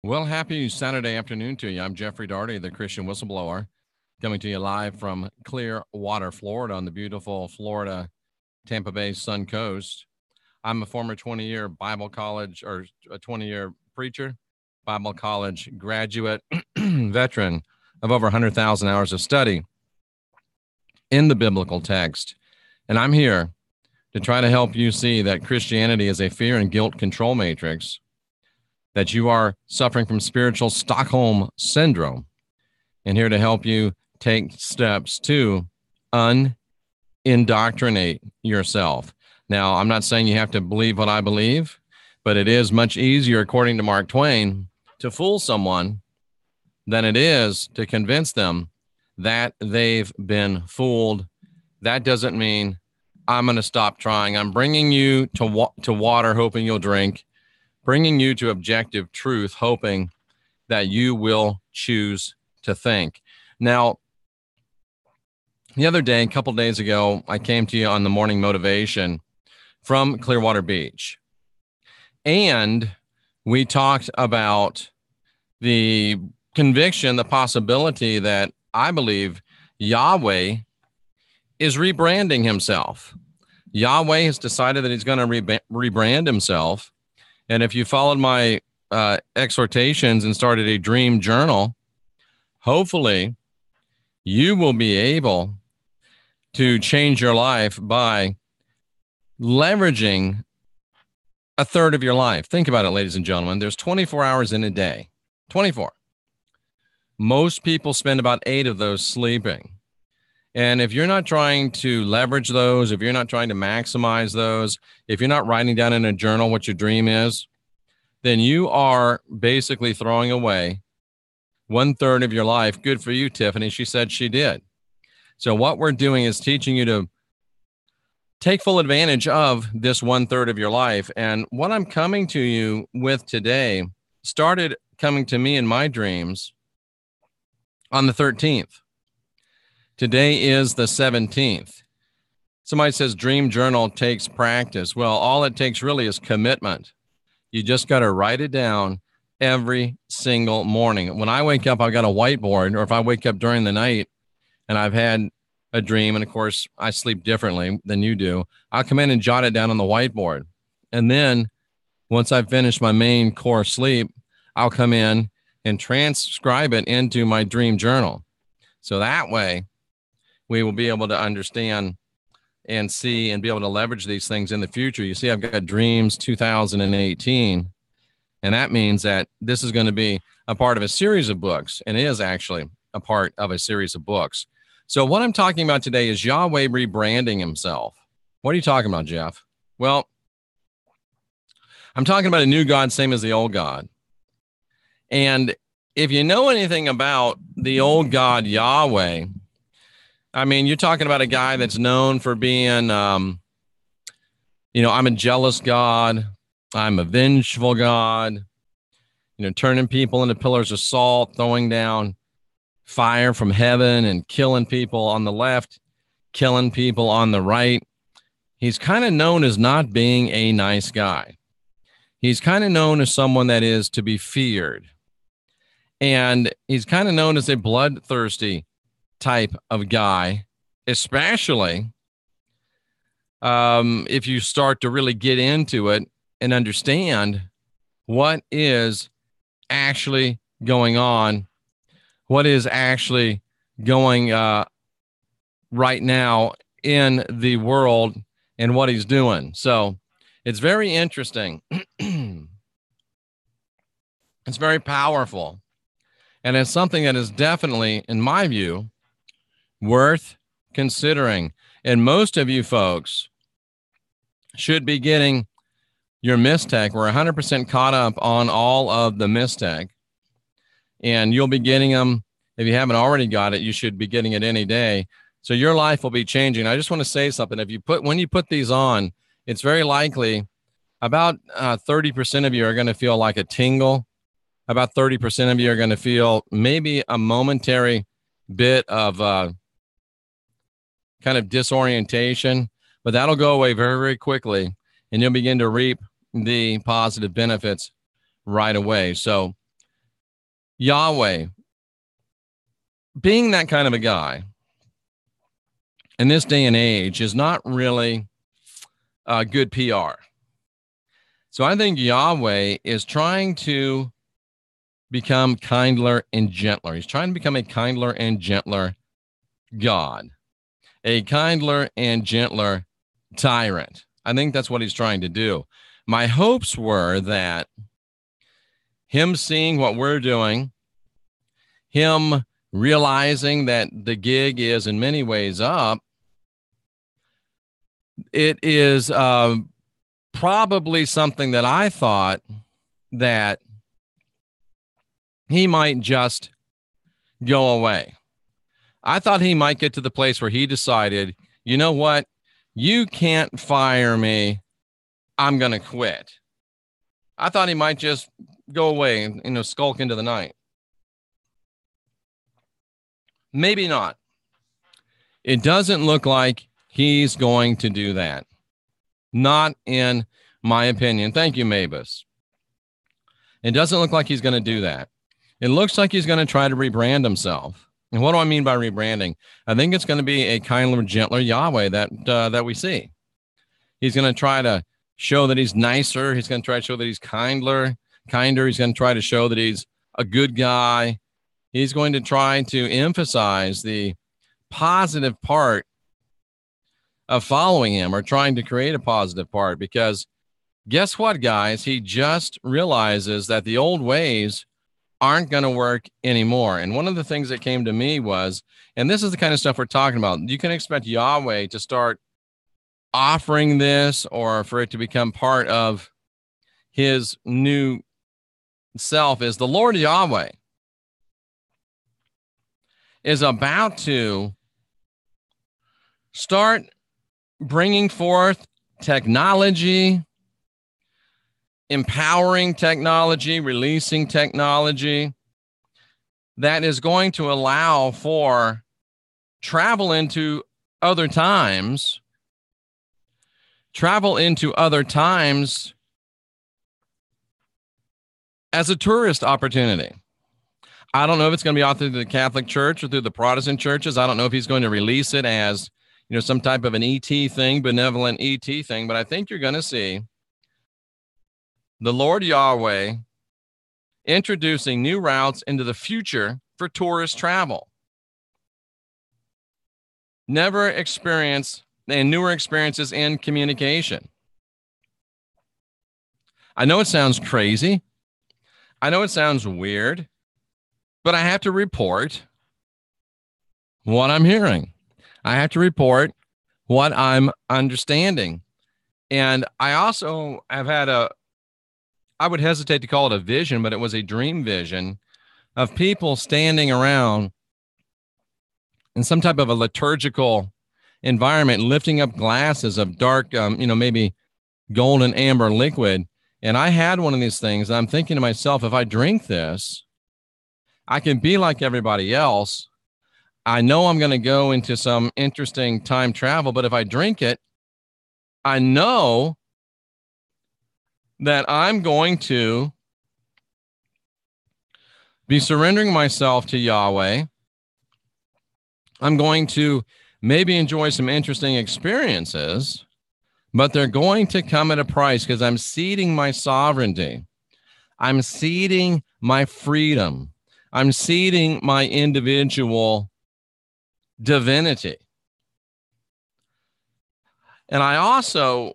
Well, happy Saturday afternoon to you. I'm Jeffrey Daugherty, the Christian Whistleblower, coming to you live from Clearwater, Florida, on the beautiful Florida, Tampa Bay Sun Coast. I'm a former 20-year Bible college or a 20-year preacher, Bible college graduate, veteran of over 100,000 hours of study in the biblical text. And I'm here to try to help you see that Christianity is a fear and guilt control matrix, that you are suffering from spiritual Stockholm syndrome, and here to help you take steps to unindoctrinate yourself. Now, I'm not saying you have to believe what I believe, but it is much easier, according to Mark Twain, to fool someone than it is to convince them that they've been fooled. That doesn't mean I'm going to stop trying. I'm bringing you to water, hoping you'll drink, bringing you to objective truth, hoping that you will choose to think. Now, the other day, a couple days ago, I came to you on the morning motivation from Clearwater Beach. And we talked about the conviction, the possibility that I believe Yahweh is rebranding himself. Yahweh has decided that he's going to rebrand himself. And if you followed my exhortations and started a dream journal, hopefully you will be able to change your life by leveraging a third of your life. Think about it, ladies and gentlemen. There's 24 hours in a day. 24. Most people spend about 8 of those sleeping. And if you're not trying to leverage those, if you're not trying to maximize those, if you're not writing down in a journal what your dream is, then you are basically throwing away 1/3 of your life. Good for you, Tiffany. She said she did. So what we're doing is teaching you to take full advantage of this 1/3 of your life. And what I'm coming to you with today started coming to me in my dreams on the 13th. Today is the 17th. Somebody says dream journal takes practice. Well, all it takes really is commitment. You just got to write it down every single morning. When I wake up, I've got a whiteboard, or if I wake up during the night and I've had a dream, and of course I sleep differently than you do, I'll come in and jot it down on the whiteboard. And then once I've finished my main core sleep, I'll come in and transcribe it into my dream journal. So that way we will be able to understand and see and be able to leverage these things in the future. You see, I've got Dreams 2018, and that means that this is going to be a part of a series of books, and it is actually a part of a series of books. So what I'm talking about today is Yahweh rebranding himself. What are you talking about, Jeff? Well, I'm talking about a new God, same as the old God. And if you know anything about the old God, Yahweh, I mean, you're talking about a guy that's known for being, I'm a jealous God. I'm a vengeful God, turning people into pillars of salt, throwing down fire from heaven and killing people on the left, killing people on the right. He's kind of known as not being a nice guy. He's kind of known as someone that is to be feared. And he's kind of known as a bloodthirsty type of guy, especially if you start to really get into it and understand what is actually going on, what is actually going right now in the world and what he's doing. So it's very interesting. It's very powerful. And it's something that is definitely, in my view, worth considering. And most of you folks should be getting your Mystech. We're 100% caught up on all of the Mystech. And you'll be getting them. If you haven't already got it, you should be getting it any day. So your life will be changing. I just want to say something. When you put these on, it's very likely about 30% of you are going to feel like a tingle. About 30% of you are going to feel maybe a momentary bit of kind of disorientation, but that'll go away very, very quickly, and you'll begin to reap the positive benefits right away. So Yahweh, being that kind of a guy in this day and age is not really good PR. So I think Yahweh is trying to become kindler and gentler. He's trying to become a kindler and gentler God, a kindler and gentler tyrant. I think that's what he's trying to do. My hopes were that him seeing what we're doing, him realizing that the gig is in many ways up, it is probably something that I thought that he might just go away. I thought he might get to the place where he decided, you know what? You can't fire me. I'm going to quit. I thought he might just go away and, skulk into the night. Maybe not. It doesn't look like he's going to do that. Not in my opinion. Thank you, Mavis. It doesn't look like he's going to do that. It looks like he's going to try to rebrand himself. And what do I mean by rebranding? I think it's going to be a kinder, gentler Yahweh that we see. He's going to try to show that he's nicer. He's going to try to show that he's kinder. He's going to try to show that he's a good guy. He's going to try to emphasize the positive part of following him, or trying to create a positive part, because guess what, guys? He just realizes that the old ways aren't going to work anymore. And one of the things that came to me was, and this is the kind of stuff we're talking about, you can expect Yahweh to start offering this, or for it to become part of his new self, is the Lord Yahweh is about to start bringing forth technology, empowering technology, releasing technology that is going to allow for travel into other times as a tourist opportunity. I don't know if it's going to be out through the Catholic Church or through the Protestant churches. I don't know if he's going to release it as, some type of an ET thing, benevolent ET thing, but I think you're going to see the Lord Yahweh introducing new routes into the future for tourist travel. Never experience and newer experiences in communication. I know it sounds crazy. I know it sounds weird, but I have to report what I'm hearing. I have to report what I'm understanding. And I also have had I would hesitate to call it a vision, but it was a dream vision of people standing around in some type of a liturgical environment, lifting up glasses of dark, maybe golden amber liquid. And I had one of these things. And I'm thinking to myself, if I drink this, I can be like everybody else. I know I'm going to go into some interesting time travel, but if I drink it, I know that I'm going to be surrendering myself to Yahweh. I'm going to maybe enjoy some interesting experiences, but they're going to come at a price, because I'm ceding my sovereignty. I'm ceding my freedom. I'm ceding my individual divinity. And I also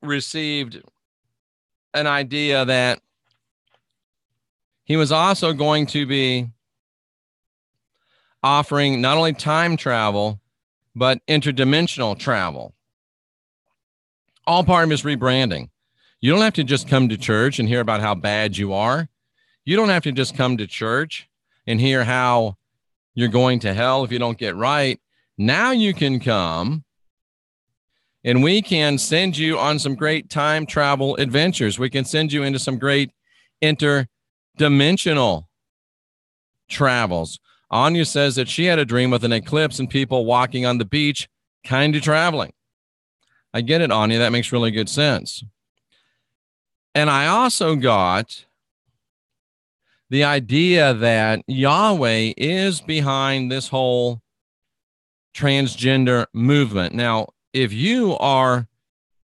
received an idea that he was also going to be offering not only time travel, but interdimensional travel. All part of his rebranding. You don't have to just come to church and hear about how bad you are. You don't have to just come to church and hear how you're going to hell if you don't get right. Now you can come and we can send you on some great time travel adventures. We can send you into some great interdimensional travels. Anya says that she had a dream with an eclipse and people walking on the beach, kind of traveling. I get it, Anya. That makes really good sense. And I also got the idea that Yahweh is behind this whole transgender movement. Now, if you are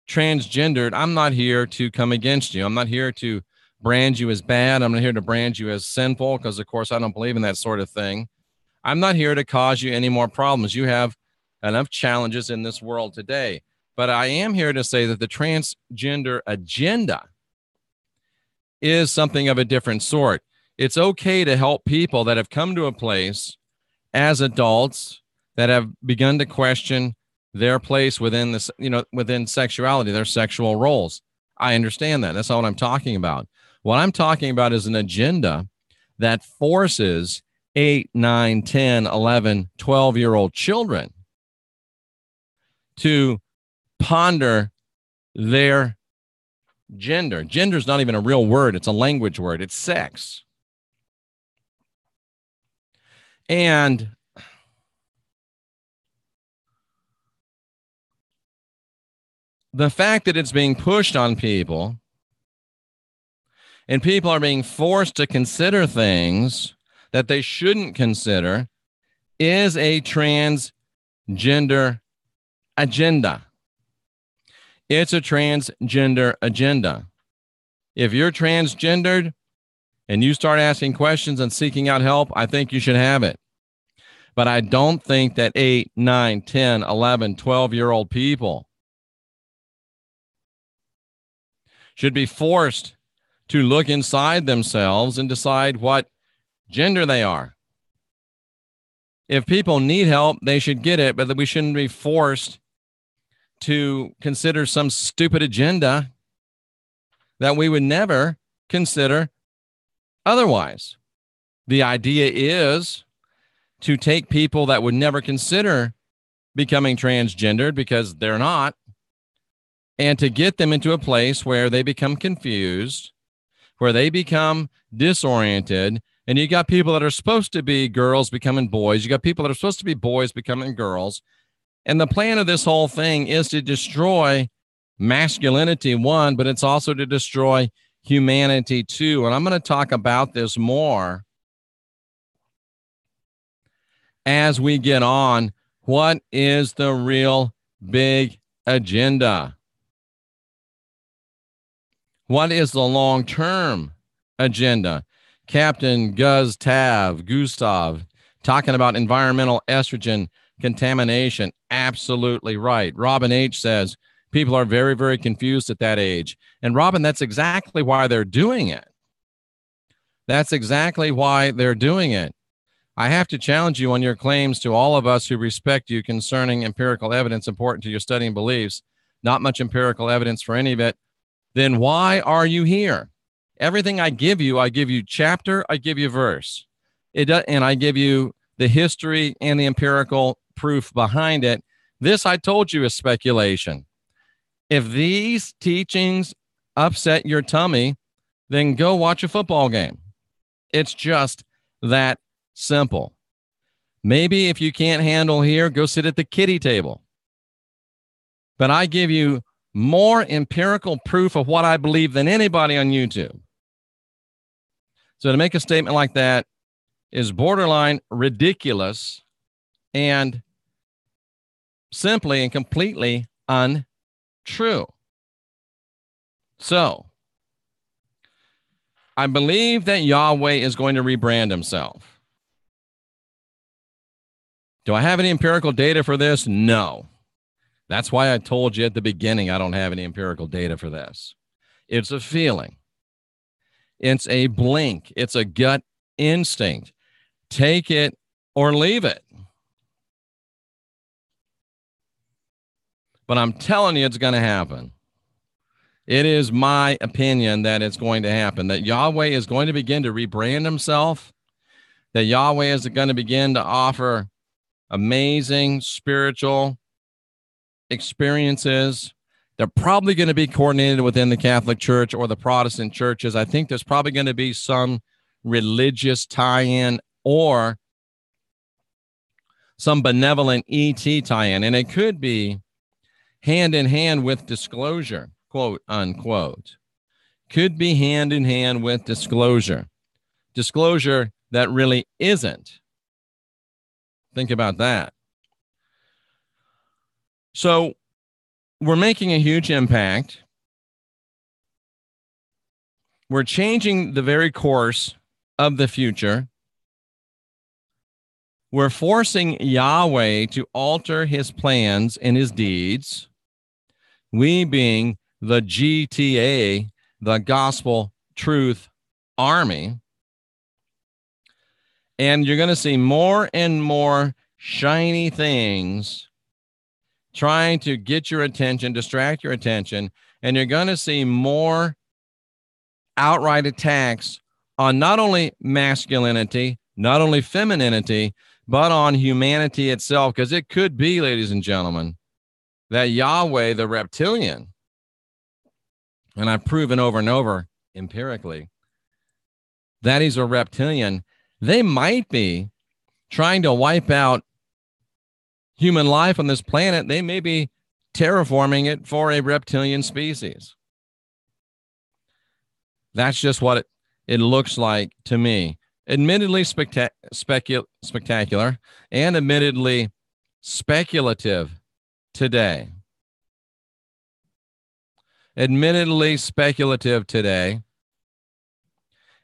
transgendered, I'm not here to come against you. I'm not here to brand you as bad. I'm not here to brand you as sinful because, of course, I don't believe in that sort of thing. I'm not here to cause you any more problems. You have enough challenges in this world today. But I am here to say that the transgender agenda is something of a different sort. It's okay to help people that have come to a place as adults that have begun to question their place within this, within sexuality, their sexual roles. I understand that. That's not what I'm talking about. What I'm talking about is an agenda that forces 8, 9, 10, 11, 12-year-old children to ponder their gender. Gender is not even a real word. It's a language word. It's sex. And the fact that it's being pushed on people and people are being forced to consider things that they shouldn't consider is a transgender agenda. It's a transgender agenda. If you're transgendered and you start asking questions and seeking out help, I think you should have it. But I don't think that 8, 9, 10, 11, 12-year-old people should be forced to look inside themselves and decide what gender they are. If people need help, they should get it, but we shouldn't be forced to consider some stupid agenda that we would never consider otherwise. The idea is to take people that would never consider becoming transgendered because they're not, and to get them into a place where they become confused, where they become disoriented, and you got people that are supposed to be girls becoming boys. You got people that are supposed to be boys becoming girls. And the plan of this whole thing is to destroy masculinity, one, but it's also to destroy humanity, two. And I'm going to talk about this more as we get on. What is the real big agenda? What is the long-term agenda? Captain Gustav talking about environmental estrogen contamination. Absolutely right. Robin H. says people are very, very confused at that age. And Robin, that's exactly why they're doing it. That's exactly why they're doing it. I have to challenge you on your claims to all of us who respect you concerning empirical evidence important to your studying beliefs. Not much empirical evidence for any of it. Then why are you here? Everything I give you chapter, I give you verse. And I give you the history and the empirical proof behind it. This, I told you, is speculation. If these teachings upset your tummy, then go watch a football game. It's just that simple. Maybe if you can't handle here, go sit at the kiddie table. But I give you more empirical proof of what I believe than anybody on YouTube. So to make a statement like that is borderline ridiculous and simply and completely untrue. So I believe that Yahweh is going to rebrand himself. Do I have any empirical data for this? No. That's why I told you at the beginning I don't have any empirical data for this. It's a feeling. It's a blink. It's a gut instinct. Take it or leave it. But I'm telling you it's going to happen. It is my opinion that it's going to happen, that Yahweh is going to begin to rebrand himself, that Yahweh is going to begin to offer amazing spiritual experiences. They're probably going to be coordinated within the Catholic Church or the Protestant churches. I think there's probably going to be some religious tie-in or some benevolent ET tie-in, and it could be hand in hand with disclosure, quote unquote. Could be hand in hand with disclosure. disclosure that really isn't. Think about that. So we're making a huge impact. We're changing the very course of the future. We're forcing Yahweh to alter his plans and his deeds. We being the GTA, the Gospel Truth Army. And you're going to see more and more shiny things trying to get your attention, distract your attention. And you're going to see more outright attacks on not only masculinity, not only femininity, but on humanity itself. Because it could be, ladies and gentlemen, that Yahweh, the reptilian, and I've proven over and over empirically that he's a reptilian, they might be trying to wipe out human life on this planet. They may be terraforming it for a reptilian species. That's just what it looks like to me. Admittedly spectacular and admittedly speculative today. Admittedly speculative today.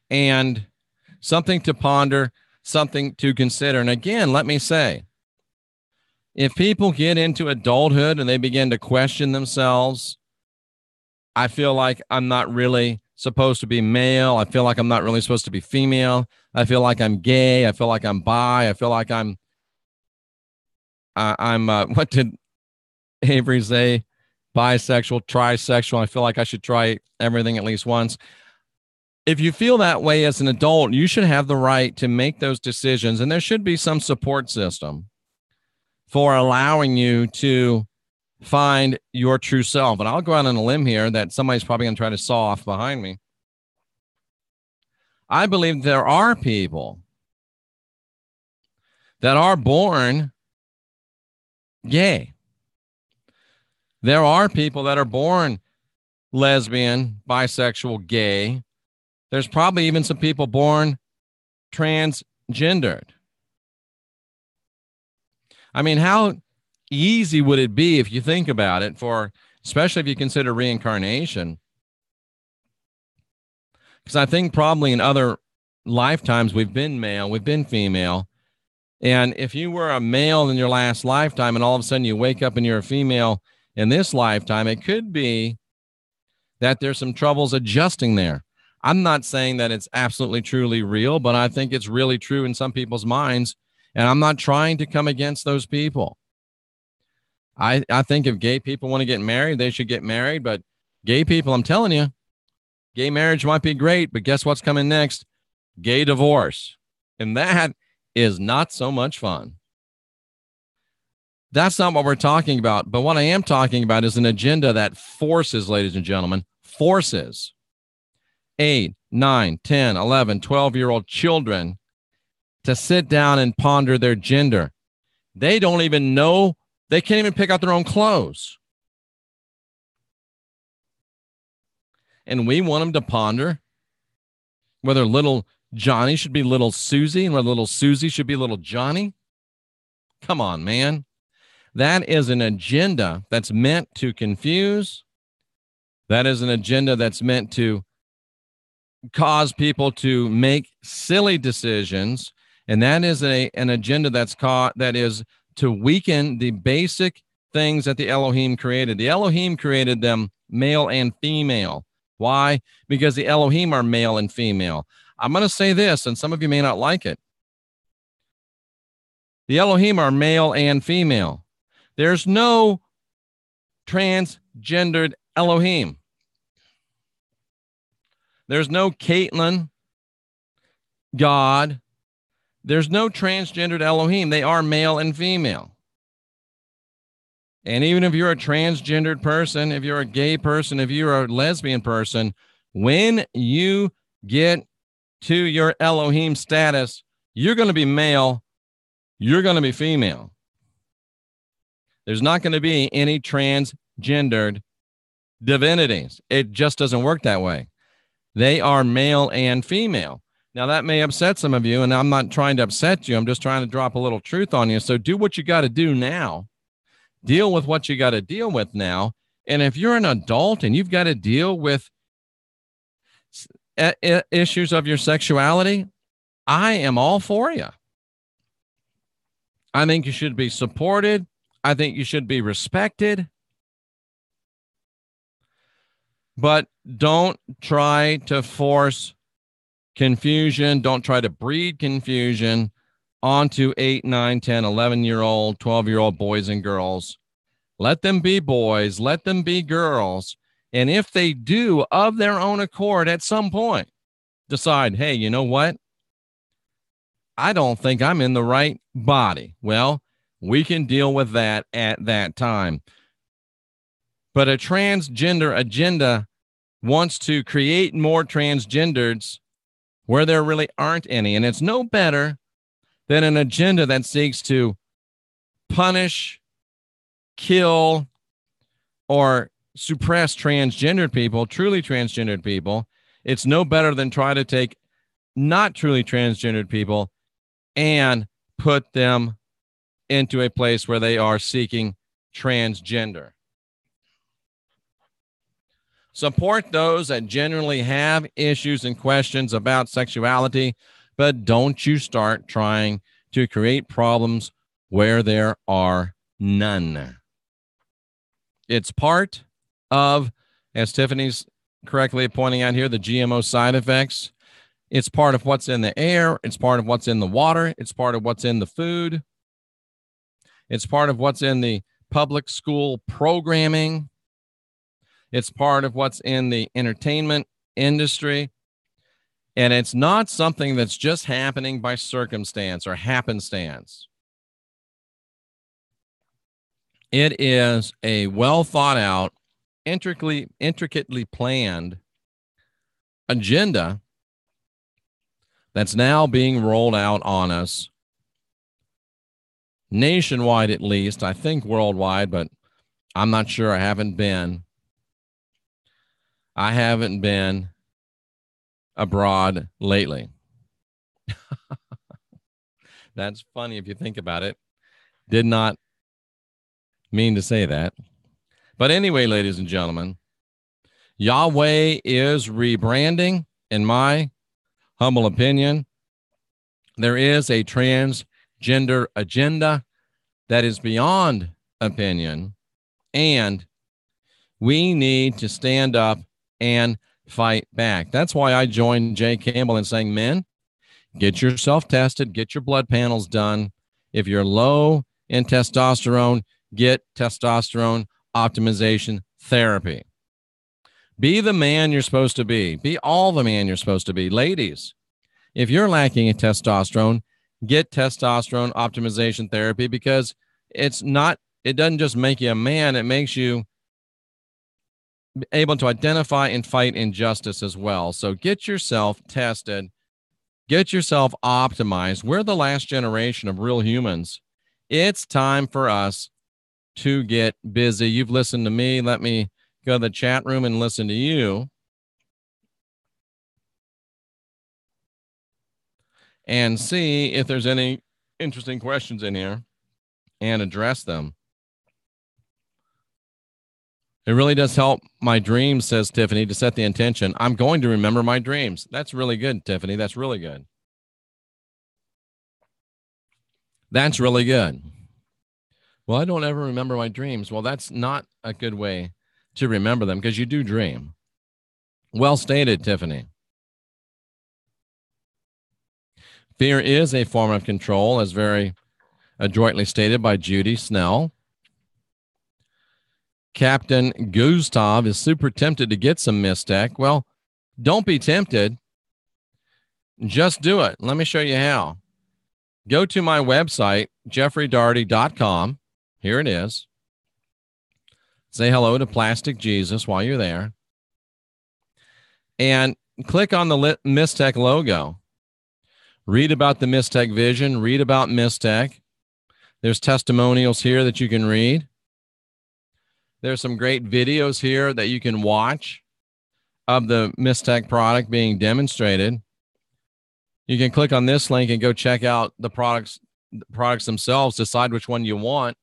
And something to ponder, something to consider. And again, let me say, if people get into adulthood and they begin to question themselves, I feel like I'm not really supposed to be male. I feel like I'm not really supposed to be female. I feel like I'm gay. I feel like I'm bi. I feel like I'm what did Avery say? Bisexual, trisexual. I feel like I should try everything at least once. If you feel that way as an adult, you should have the right to make those decisions. And there should be some support system for allowing you to find your true self. And I'll go out on a limb here that somebody's probably going to try to saw off behind me. I believe there are people that are born gay. There are people that are born lesbian, bisexual, gay. There's probably even some people born transgendered. I mean, how easy would it be if you think about it, for especially if you consider reincarnation? Because I think probably in other lifetimes we've been male, we've been female. And if you were a male in your last lifetime and all of a sudden you wake up and you're a female in this lifetime, it could be that there's some troubles adjusting there. I'm not saying that it's absolutely truly real, but I think it's really true in some people's minds. And I'm not trying to come against those people. I think if gay people want to get married, they should get married. But gay people, I'm telling you, gay marriage might be great, but guess what's coming next? Gay divorce. And that is not so much fun. That's not what we're talking about. But what I am talking about is an agenda that forces, ladies and gentlemen, forces 8, 9, 10, 11, 12-year-old children to sit down and ponder their gender. They don't even know. They can't even pick out their own clothes. And we want them to ponder whether little Johnny should be little Susie and whether little Susie should be little Johnny. Come on, man. That is an agenda that's meant to confuse. That is an agenda that's meant to cause people to make silly decisions. And that is an agenda that is to weaken the basic things that the Elohim created. The Elohim created them male and female. Why? Because the Elohim are male and female. I'm going to say this, and some of you may not like it. The Elohim are male and female. There's no transgendered Elohim. There's no Caitlin, God. There's no transgendered Elohim. They are male and female. And even if you're a transgendered person, if you're a gay person, if you're a lesbian person, when you get to your Elohim status, you're going to be male. You're going to be female. There's not going to be any transgendered divinities. It just doesn't work that way. They are male and female. Now, that may upset some of you, and I'm not trying to upset you. I'm just trying to drop a little truth on you. So do what you got to do now. Deal with what you got to deal with now. And if you're an adult and you've got to deal with issues of your sexuality, I am all for you. I think you should be supported. I think you should be respected. But don't try to force confusion. Don't try to breed confusion onto 8, 9, 10, 11-year-old, 12-year-old boys and girls. Let them be boys. Let them be girls. And if they do, of their own accord, at some point, decide, hey, you know what? I don't think I'm in the right body. Well, we can deal with that at that time. But a transgender agenda wants to create more transgenders where there really aren't any. And it's no better than an agenda that seeks to punish, kill, or suppress transgendered people, truly transgendered people. It's no better than try to take not truly transgendered people and put them into a place where they are seeking transgender. Support those that genuinely have issues and questions about sexuality, but don't you start trying to create problems where there are none. It's part of, as Tiffany's correctly pointing out here, the GMO side effects. It's part of what's in the air. It's part of what's in the water. It's part of what's in the food. It's part of what's in the public school programming. It's part of what's in the entertainment industry. And it's not something that's just happening by circumstance or happenstance. It is a well thought out, intricately planned agenda that's now being rolled out on us nationwide, at least. I think worldwide, but I'm not sure. I haven't been abroad lately. That's funny if you think about it. Did not mean to say that. But anyway, ladies and gentlemen, Yahweh is rebranding, in my humble opinion. There is a transgender agenda that is beyond opinion, and we need to stand up and fight back. That's why I joined Jay Campbell in saying, men, get yourself tested, get your blood panels done. If you're low in testosterone, get testosterone optimization therapy. Be the man you're supposed to be. Be all the man you're supposed to be. Ladies, if you're lacking in testosterone, get testosterone optimization therapy, because it doesn't just make you a man, it makes you able to identify and fight injustice as well. So get yourself tested, get yourself optimized. We're the last generation of real humans. It's time for us to get busy. You've listened to me. Let me go to the chat room and listen to you. And see if there's any interesting questions in here and address them. It really does help my dreams, says Tiffany, to set the intention. I'm going to remember my dreams. That's really good, Tiffany. That's really good. That's really good. Well, I don't ever remember my dreams. Well, that's not a good way to remember them, because you do dream. Well stated, Tiffany. Fear is a form of control, as very adroitly stated by Judy Snell. Captain Gustav is super tempted to get some Mystech. Well, don't be tempted. Just do it. Let me show you how. Go to my website, jeffreydarty.com. Here it is. Say hello to Plastic Jesus while you're there. And click on the Mystech logo. Read about the Mystech vision. Read about Mystech. There's testimonials here that you can read. There's some great videos here that you can watch of the Mystech product being demonstrated. You can click on this link and go check out the products themselves, decide which one you want,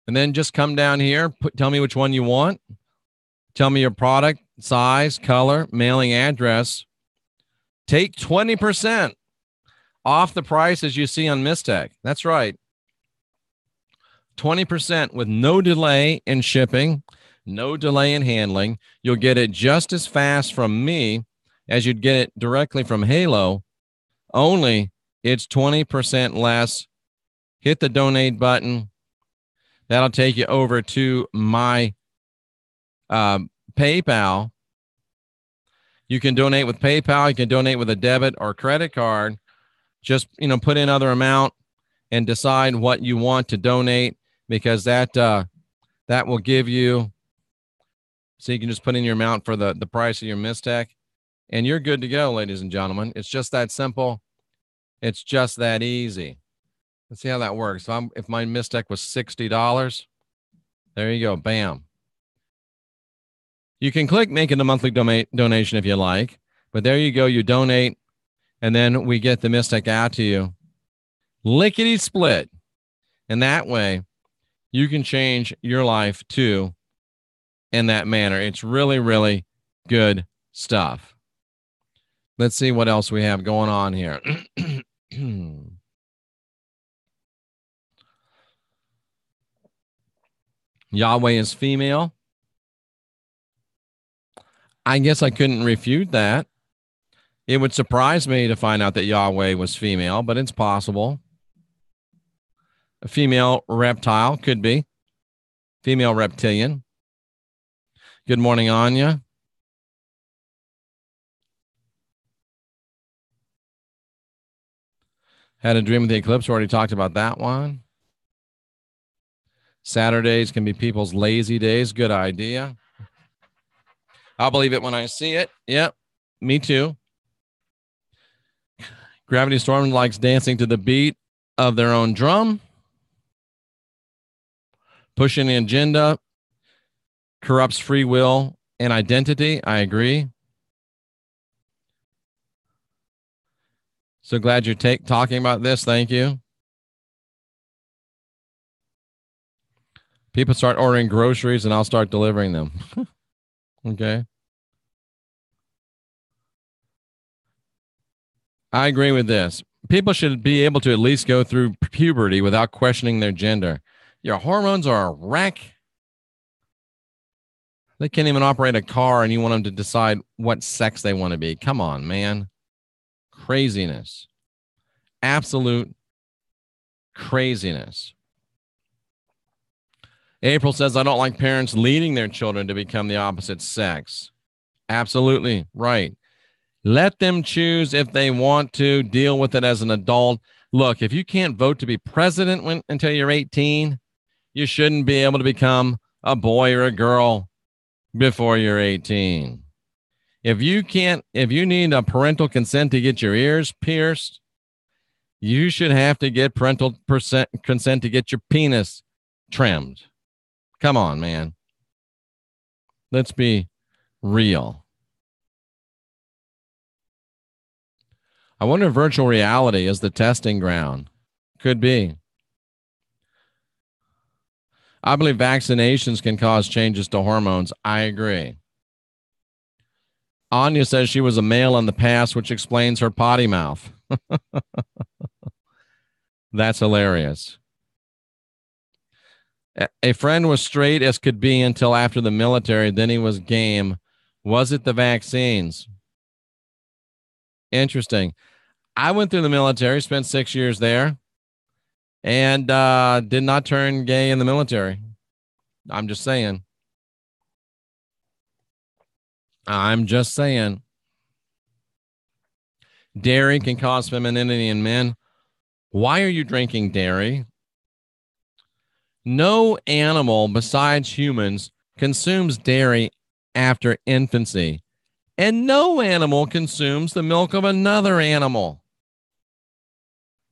and then just come down here, tell me which one you want, tell me your product, size, color, mailing address. Take 20% off the prices you see on Mistech. That's right. 20% with no delay in shipping, no delay in handling. You'll get it just as fast from me as you'd get it directly from Halo, only it's 20% less. Hit the donate button. That'll take you over to my PayPal. You can donate with PayPal. You can donate with a debit or credit card. Just, put in other amount and decide what you want to donate, because that will give you, so you can just put in your amount for the price of your Mistech, and you're good to go, ladies and gentlemen. It's just that simple. It's just that easy. Let's see how that works. So if my Mistech was $60, there you go. Bam. You can click making a monthly donation if you like, but there you go. You donate, and then we get the Mistech out to you. Lickety split. And that way, you can change your life too in that manner. It's really, really good stuff. Let's see what else we have going on here. Yahweh is female. I guess I couldn't refute that. It would surprise me to find out that Yahweh was female, but it's possible. A female reptile could be. Female reptilian. Good morning, Anya. Had a dream of the eclipse. Already talked about that one. Saturdays can be people's lazy days. Good idea. I'll believe it when I see it. Yep, me too. Gravity Storm likes dancing to the beat of their own drum. Pushing the agenda corrupts free will and identity. I agree. So glad you're talking about this. Thank you. People start ordering groceries and I'll start delivering them. Okay. I agree with this. People should be able to at least go through puberty without questioning their gender. Your hormones are a wreck. They can't even operate a car and you want them to decide what sex they want to be. Come on, man. Craziness. Absolute craziness. April says, I don't like parents leading their children to become the opposite sex. Absolutely right. Let them choose if they want to. Deal with it as an adult. Look, if you can't vote to be president until you're 18, you shouldn't be able to become a boy or a girl before you're 18. If you need a parental consent to get your ears pierced, you should have to get parental consent to get your penis trimmed. Come on, man. Let's be real. I wonder if virtual reality is the testing ground. Could be. I believe vaccinations can cause changes to hormones. I agree. Anya says she was a male in the past, which explains her potty mouth. That's hilarious. A friend was straight as could be until after the military. Then he was game. Was it the vaccines? Interesting. I went through the military, spent 6 years there, and did not turn gay in the military. I'm just saying. Dairy can cause femininity in men. Why are you drinking dairy? No animal besides humans consumes dairy after infancy, and no animal consumes the milk of another animal.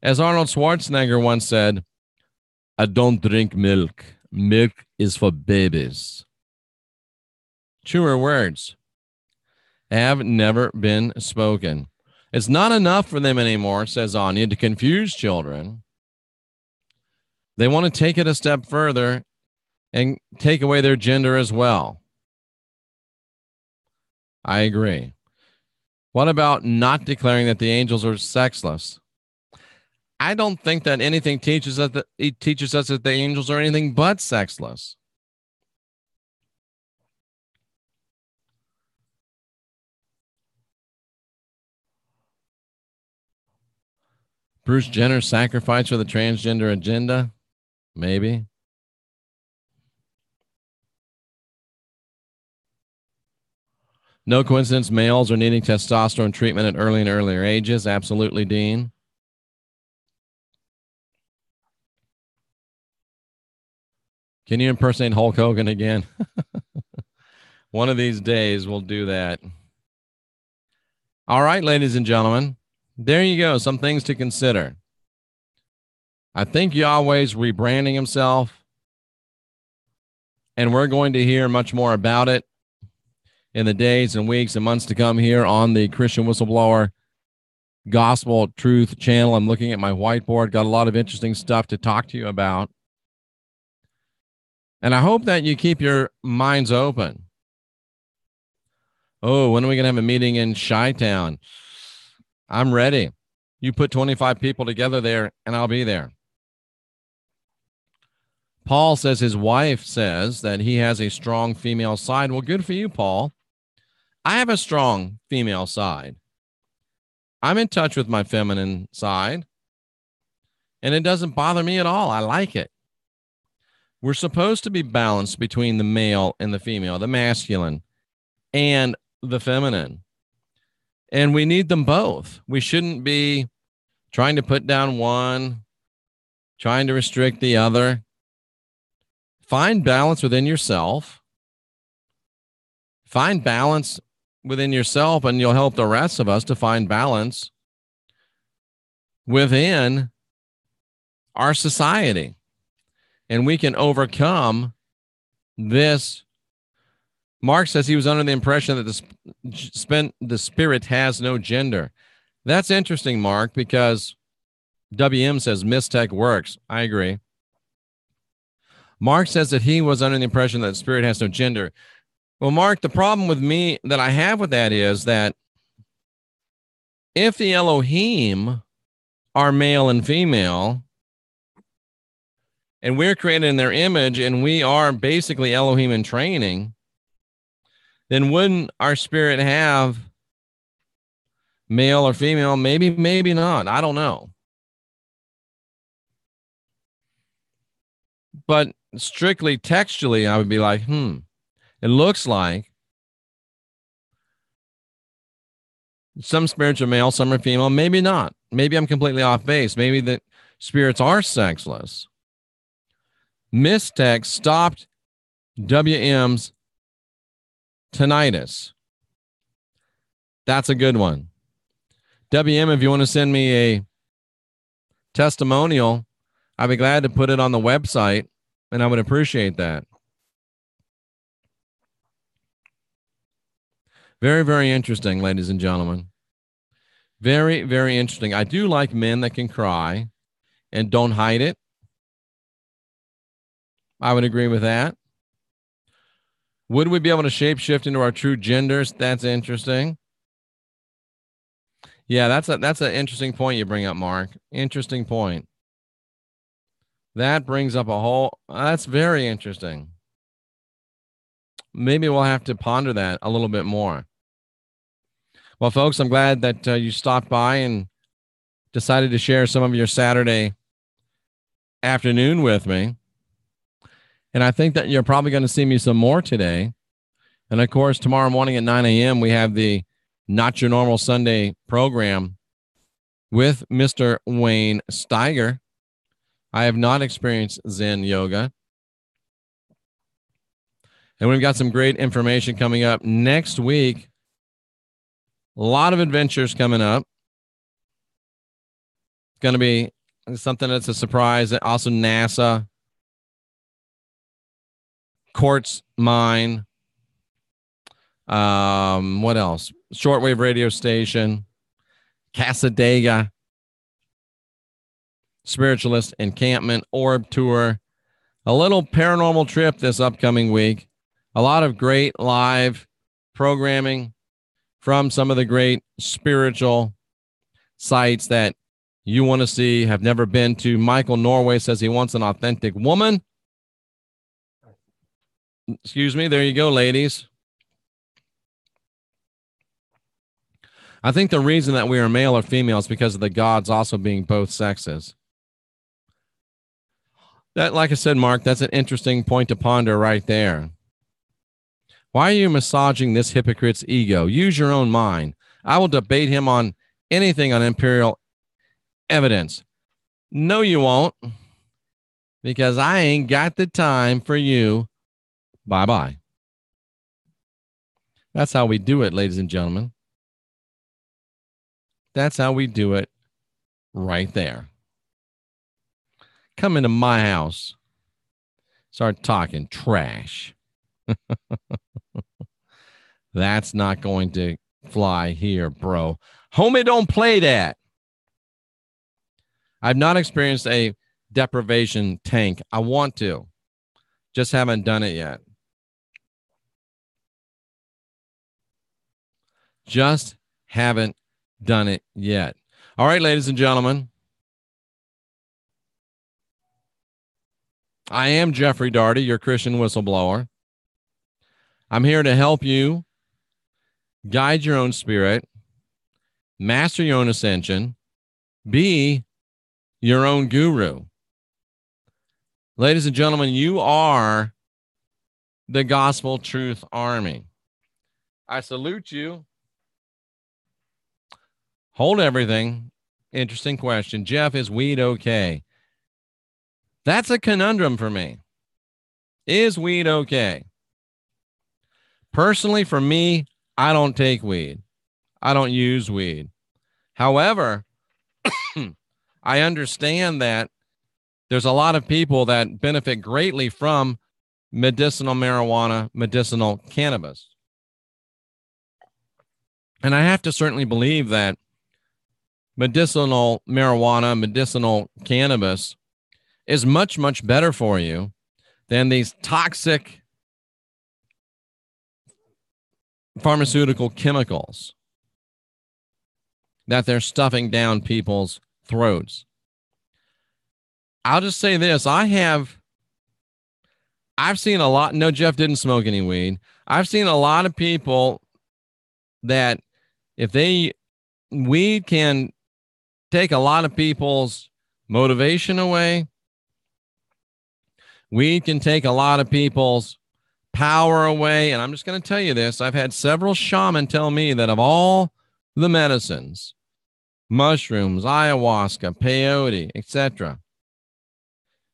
As Arnold Schwarzenegger once said, I don't drink milk. Milk is for babies. Truer words have never been spoken. It's not enough for them anymore, says Anya, to confuse children. They want to take it a step further and take away their gender as well. I agree. What about not declaring that the angels are sexless? I don't think that anything teaches us that the angels are anything but sexless. Bruce Jenner's sacrifice for the transgender agenda? Maybe. No coincidence males are needing testosterone treatment at early and earlier ages. Absolutely, Dean. Can you impersonate Hulk Hogan again? One of these days we'll do that. All right, ladies and gentlemen, there you go. Some things to consider. I think Yahweh's rebranding himself, and we're going to hear much more about it in the days and weeks and months to come here on the Christian Whistleblower Gospel Truth channel. I'm looking at my whiteboard, got a lot of interesting stuff to talk to you about. And I hope that you keep your minds open. Oh, when are we going to have a meeting in Chi-Town? I'm ready. You put 25 people together there, and I'll be there. Paul says his wife says that he has a strong female side. Well, good for you, Paul. I have a strong female side. I'm in touch with my feminine side, and it doesn't bother me at all. I like it. We're supposed to be balanced between the male and the female, the masculine and the feminine. And we need them both. We shouldn't be trying to put down one, trying to restrict the other. Find balance within yourself. Find balance within yourself, and you'll help the rest of us to find balance within our society. And we can overcome this. Mark says he was under the impression that the spirit has no gender. That's interesting, Mark, because WM says Mystech works. I agree. Mark says that he was under the impression that spirit has no gender. Well, Mark, the problem with me that I have with that is that if the Elohim are male and female, and we're created in their image, and we are basically Elohim in training, then wouldn't our spirit have male or female? Maybe, maybe not. I don't know. But strictly textually, I would be like, it looks like some spirits are male, some are female. Maybe not. Maybe I'm completely off base. Maybe the spirits are sexless. Mystech stopped WM's tinnitus. That's a good one. WM, if you want to send me a testimonial, I'd be glad to put it on the website, and I would appreciate that. Very, very interesting, ladies and gentlemen. Very, very interesting. I do like men that can cry and don't hide it. I would agree with that. Would we be able to shapeshift into our true genders? That's interesting. Yeah, that's an interesting point you bring up, Mark. Interesting point. That brings up that's very interesting. Maybe we'll have to ponder that a little bit more. Well, folks, I'm glad that you stopped by and decided to share some of your Saturday afternoon with me. And I think that you're probably going to see me some more today. And of course, tomorrow morning at 9 a.m., we have the Not Your Normal Sunday program with Mr. Wayne Steiger. I have not experienced Zen yoga. And we've got some great information coming up next week. A lot of adventures coming up. It's going to be something that's a surprise. Also, NASA, Quartz Mine. What else? Shortwave radio station. Casadega Spiritualist Encampment Orb Tour. A little paranormal trip this upcoming week. A lot of great live programming from some of the great spiritual sites that you want to see, have never been to. Michael Norway says he wants an authentic woman. Excuse me. There you go, ladies. I think the reason that we are male or female is because of the gods also being both sexes. That, like I said, Mark, that's an interesting point to ponder right there. Why are you massaging this hypocrite's ego? Use your own mind. I will debate him on anything on imperial evidence. No, you won't, because I ain't got the time for you. Bye-bye. That's how we do it, ladies and gentlemen. That's how we do it right there. Come into my house. Start talking trash. That's not going to fly here, bro. Homie, don't play that. I've not experienced a deprivation tank. I want to. Just haven't done it yet. Just haven't done it yet. All right, ladies and gentlemen. I am Jeffrey Daugherty, your Christian whistleblower. I'm here to help you guide your own spirit, master your own ascension, be your own guru. Ladies and gentlemen, you are the Gospel Truth Army. I salute you. Hold everything. Interesting question. Jeff, is weed okay? That's a conundrum for me. Is weed okay? Personally, for me, I don't take weed. I don't use weed. However, I understand that there's a lot of people that benefit greatly from medicinal marijuana, medicinal cannabis. And I have to certainly believe that medicinal marijuana, medicinal cannabis is much, much better for you than these toxic pharmaceutical chemicals that they're stuffing down people's throats. I'll just say this. I've seen a lot. No, Jeff didn't smoke any weed. I've seen a lot of people that weed can take a lot of people's motivation away. Weed can take a lot of people's power away. And I'm just going to tell you this. I've had several shamans tell me that of all the medicines, mushrooms, ayahuasca, peyote, etc.,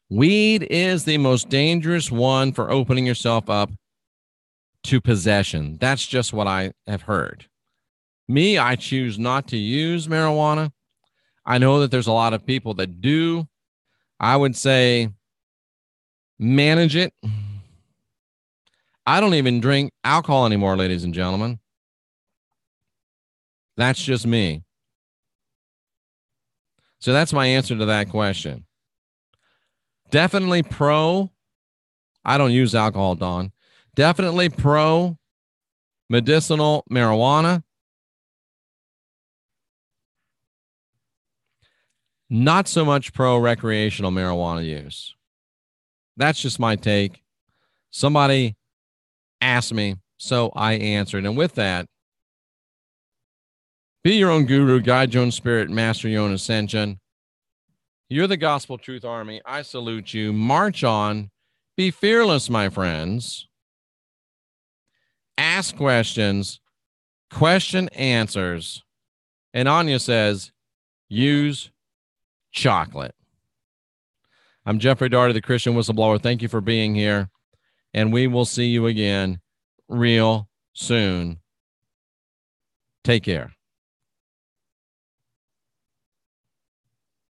weed is the most dangerous one for opening yourself up to possession. That's just what I have heard. Me, I choose not to use marijuana. I know that there's a lot of people that do. I would say manage it. I don't even drink alcohol anymore, ladies and gentlemen. That's just me. So that's my answer to that question. Definitely pro. I don't use alcohol, Dawn. Definitely pro medicinal marijuana. Not so much pro recreational marijuana use. That's just my take. Somebody asked me, so I answered. And with that, be your own guru, guide your own spirit, master your own ascension. You're the Gospel Truth Army. I salute you. March on. Be fearless, my friends. Ask questions. Question answers. And Anya says, use chocolate. I'm Jeffrey Daugherty, the Christian Whistleblower. Thank you for being here. And we will see you again real soon. Take care.